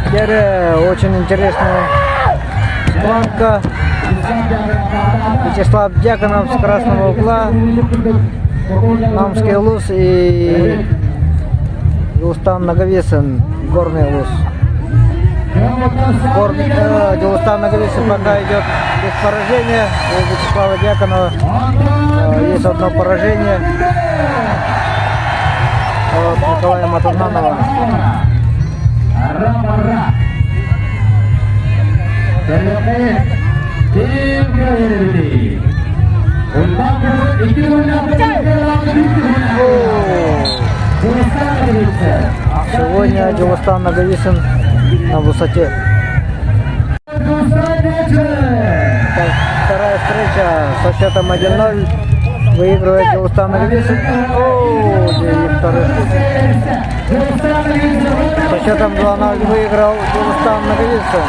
Теперь очень интересная схватка. Вячеслав Дьяконов с красного угла, Намский Луз и Дилустан Наговицын, Горный Луз. Дилустан Наговицын пока идет без поражения. У Вячеслава Дьяконова есть одно поражение от Николая Матунанова. Сегодня Дилустан Наговицын на высоте. Так, вторая встреча со счетом 1-0 выигрывает Дилустан Наговицын. Со счетом 2-0 выиграл Дилустан Наговицын.